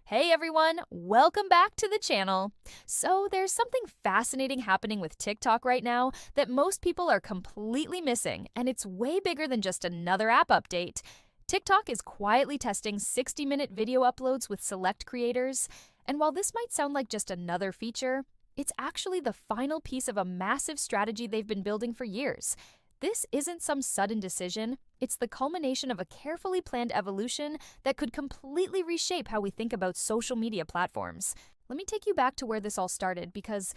Hey everyone, welcome back to the channel. So, there's something fascinating happening with TikTok right now that most people are completely missing, and it's way bigger than just another app update. TikTok is quietly testing 60-minute video uploads with select creators, and while this might sound like just another feature, it's actually the final piece of a massive strategy they've been building for years. This isn't some sudden decision, it's the culmination of a carefully planned evolution that could completely reshape how we think about social media platforms. Let me take you back to where this all started because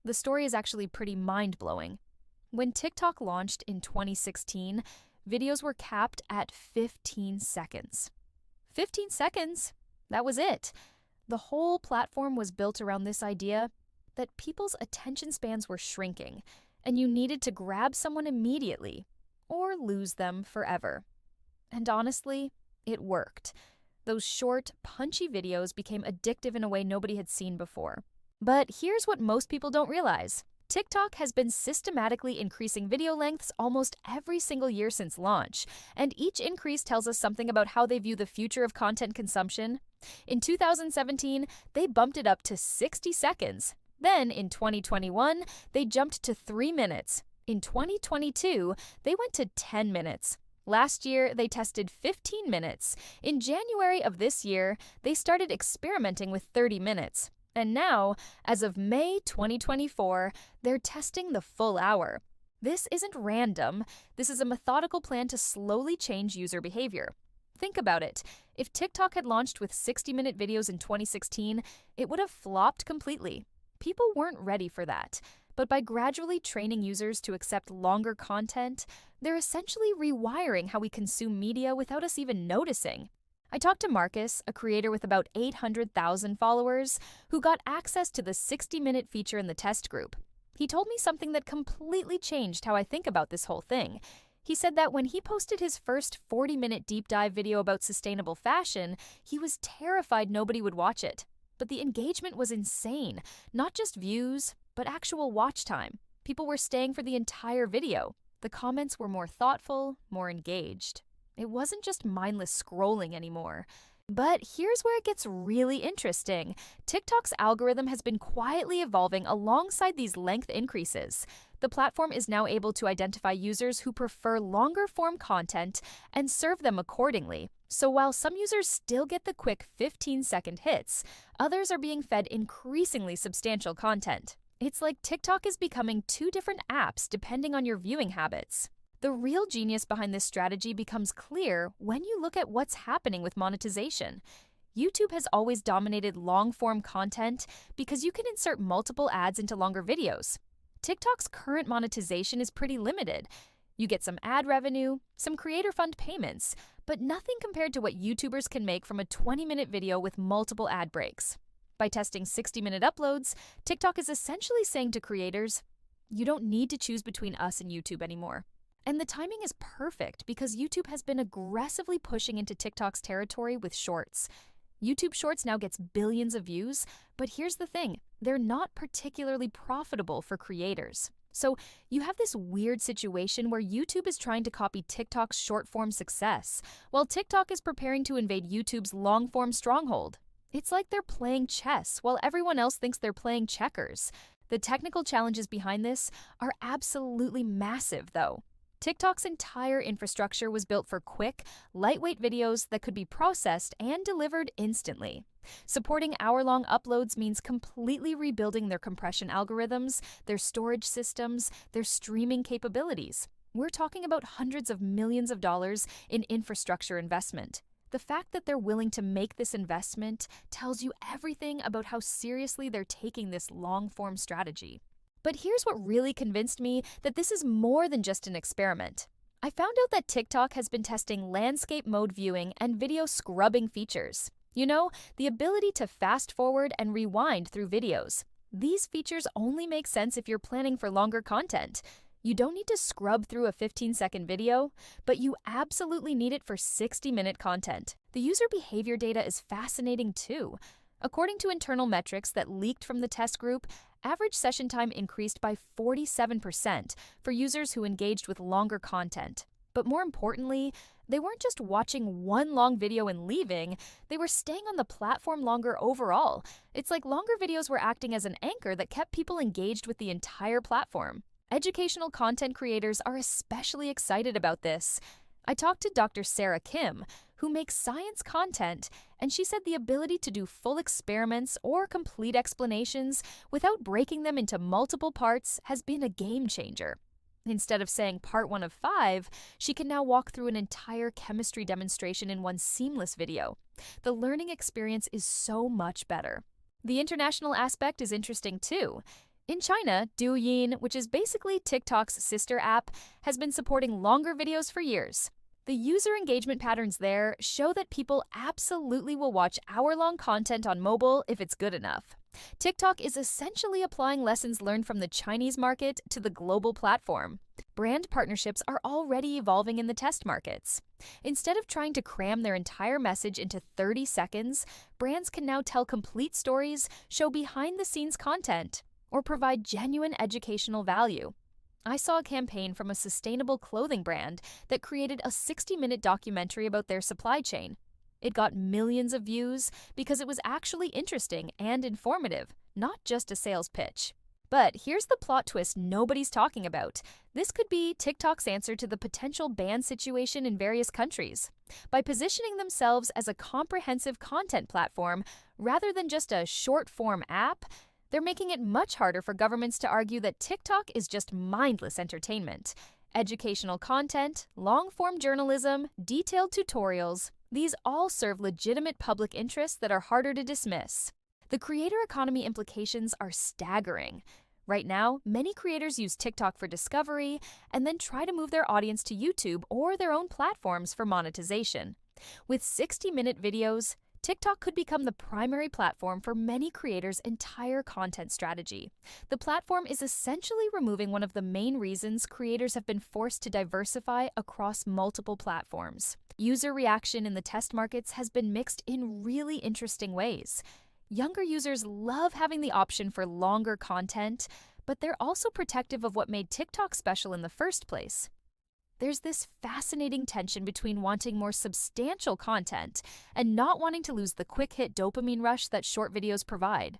the story is actually pretty mind-blowing. When TikTok launched in 2016, videos were capped at 15 seconds. 15 seconds? That was it. The whole platform was built around this idea that people's attention spans were shrinking, and you needed to grab someone immediately or lose them forever. And honestly, it worked. Those short, punchy videos became addictive in a way nobody had seen before. But here's what most people don't realize. TikTok has been systematically increasing video lengths almost every single year since launch, and each increase tells us something about how they view the future of content consumption. In 2017, they bumped it up to 60 seconds. Then, in 2021, they jumped to 3 minutes. In 2022, they went to 10 minutes. Last year, they tested 15 minutes. In January of this year, they started experimenting with 30 minutes. And now, as of May 2024, they're testing the full hour. This isn't random. This is a methodical plan to slowly change user behavior. Think about it. If TikTok had launched with 60-minute videos in 2016, it would have flopped completely. People weren't ready for that, but by gradually training users to accept longer content, they're essentially rewiring how we consume media without us even noticing. I talked to Marcus, a creator with about 800,000 followers, who got access to the 60-minute feature in the test group. He told me something that completely changed how I think about this whole thing. He said that when he posted his first 40-minute deep dive video about sustainable fashion, he was terrified nobody would watch it. But the engagement was insane. Not just views, but actual watch time. People were staying for the entire video. The comments were more thoughtful, more engaged. It wasn't just mindless scrolling anymore. But here's where it gets really interesting. TikTok's algorithm has been quietly evolving alongside these length increases. The platform is now able to identify users who prefer longer form content and serve them accordingly. So while some users still get the quick 15-second hits, others are being fed increasingly substantial content. It's like TikTok is becoming two different apps depending on your viewing habits. The real genius behind this strategy becomes clear when you look at what's happening with monetization. YouTube has always dominated long-form content because you can insert multiple ads into longer videos. TikTok's current monetization is pretty limited. You get some ad revenue, some creator fund payments, but nothing compared to what YouTubers can make from a 20-minute video with multiple ad breaks. By testing 60-minute uploads, TikTok is essentially saying to creators, you don't need to choose between us and YouTube anymore. And the timing is perfect because YouTube has been aggressively pushing into TikTok's territory with Shorts. YouTube Shorts now gets billions of views, but here's the thing, they're not particularly profitable for creators. So you have this weird situation where YouTube is trying to copy TikTok's short-form success, while TikTok is preparing to invade YouTube's long-form stronghold. It's like they're playing chess while everyone else thinks they're playing checkers. The technical challenges behind this are absolutely massive, though. TikTok's entire infrastructure was built for quick, lightweight videos that could be processed and delivered instantly. Supporting hour-long uploads means completely rebuilding their compression algorithms, their storage systems, their streaming capabilities. We're talking about hundreds of millions of dollars in infrastructure investment. The fact that they're willing to make this investment tells you everything about how seriously they're taking this long-form strategy. But here's what really convinced me that this is more than just an experiment. I found out that TikTok has been testing landscape mode viewing and video scrubbing features. You know, the ability to fast forward and rewind through videos. These features only make sense if you're planning for longer content. You don't need to scrub through a 15-second video, but you absolutely need it for 60-minute content. The user behavior data is fascinating too. According to internal metrics that leaked from the test group, average session time increased by 47% for users who engaged with longer content. But more importantly, they weren't just watching one long video and leaving, they were staying on the platform longer overall. It's like longer videos were acting as an anchor that kept people engaged with the entire platform. Educational content creators are especially excited about this. I talked to Dr. Sarah Kim, who makes science content, and she said the ability to do full experiments or complete explanations without breaking them into multiple parts has been a game changer. Instead of saying part 1 of 5, she can now walk through an entire chemistry demonstration in one seamless video. The learning experience is so much better. The international aspect is interesting too. In China, Douyin, which is basically TikTok's sister app, has been supporting longer videos for years. The user engagement patterns there show that people absolutely will watch hour-long content on mobile if it's good enough. TikTok is essentially applying lessons learned from the Chinese market to the global platform. Brand partnerships are already evolving in the test markets. Instead of trying to cram their entire message into 30 seconds, brands can now tell complete stories, show behind-the-scenes content, or provide genuine educational value. I saw a campaign from a sustainable clothing brand that created a 60-minute documentary about their supply chain. It got millions of views because it was actually interesting and informative, not just a sales pitch. But here's the plot twist nobody's talking about. This could be TikTok's answer to the potential ban situation in various countries. By positioning themselves as a comprehensive content platform rather than just a short-form app, they're making it much harder for governments to argue that TikTok is just mindless entertainment. Educational content, long-form journalism, detailed tutorials, these all serve legitimate public interests that are harder to dismiss. The creator economy implications are staggering. Right now, many creators use TikTok for discovery and then try to move their audience to YouTube or their own platforms for monetization. With 60-minute videos, TikTok could become the primary platform for many creators' entire content strategy. The platform is essentially removing one of the main reasons creators have been forced to diversify across multiple platforms. User reaction in the test markets has been mixed in really interesting ways. Younger users love having the option for longer content, but they're also protective of what made TikTok special in the first place. There's this fascinating tension between wanting more substantial content and not wanting to lose the quick-hit dopamine rush that short videos provide.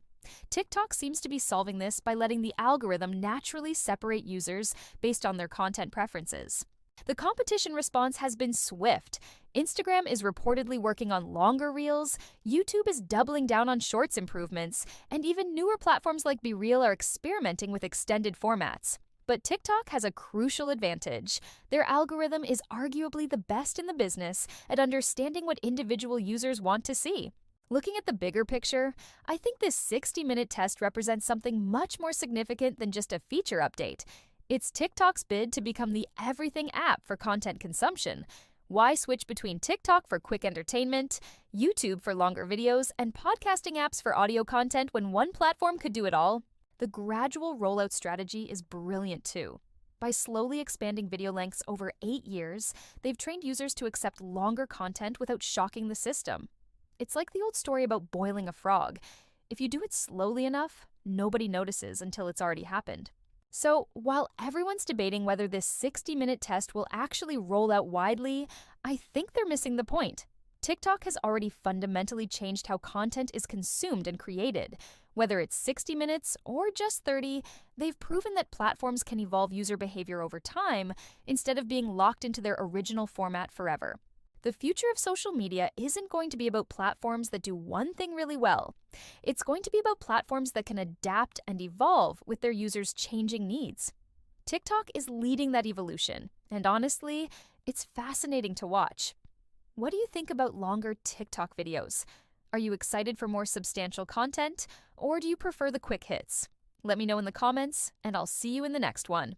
TikTok seems to be solving this by letting the algorithm naturally separate users based on their content preferences. The competition response has been swift. Instagram is reportedly working on longer reels, YouTube is doubling down on shorts improvements, and even newer platforms like BeReal are experimenting with extended formats. But TikTok has a crucial advantage. Their algorithm is arguably the best in the business at understanding what individual users want to see. Looking at the bigger picture, I think this 60-minute test represents something much more significant than just a feature update. It's TikTok's bid to become the everything app for content consumption. Why switch between TikTok for quick entertainment, YouTube for longer videos, and podcasting apps for audio content when one platform could do it all? The gradual rollout strategy is brilliant too. By slowly expanding video lengths over 8 years, they've trained users to accept longer content without shocking the system. It's like the old story about boiling a frog. If you do it slowly enough, nobody notices until it's already happened. So, while everyone's debating whether this 60-minute test will actually roll out widely, I think they're missing the point. TikTok has already fundamentally changed how content is consumed and created. Whether it's 60 minutes or just 30, they've proven that platforms can evolve user behavior over time instead of being locked into their original format forever. The future of social media isn't going to be about platforms that do one thing really well. It's going to be about platforms that can adapt and evolve with their users' changing needs. TikTok is leading that evolution, and honestly, it's fascinating to watch. What do you think about longer TikTok videos? Are you excited for more substantial content, or do you prefer the quick hits? Let me know in the comments, and I'll see you in the next one.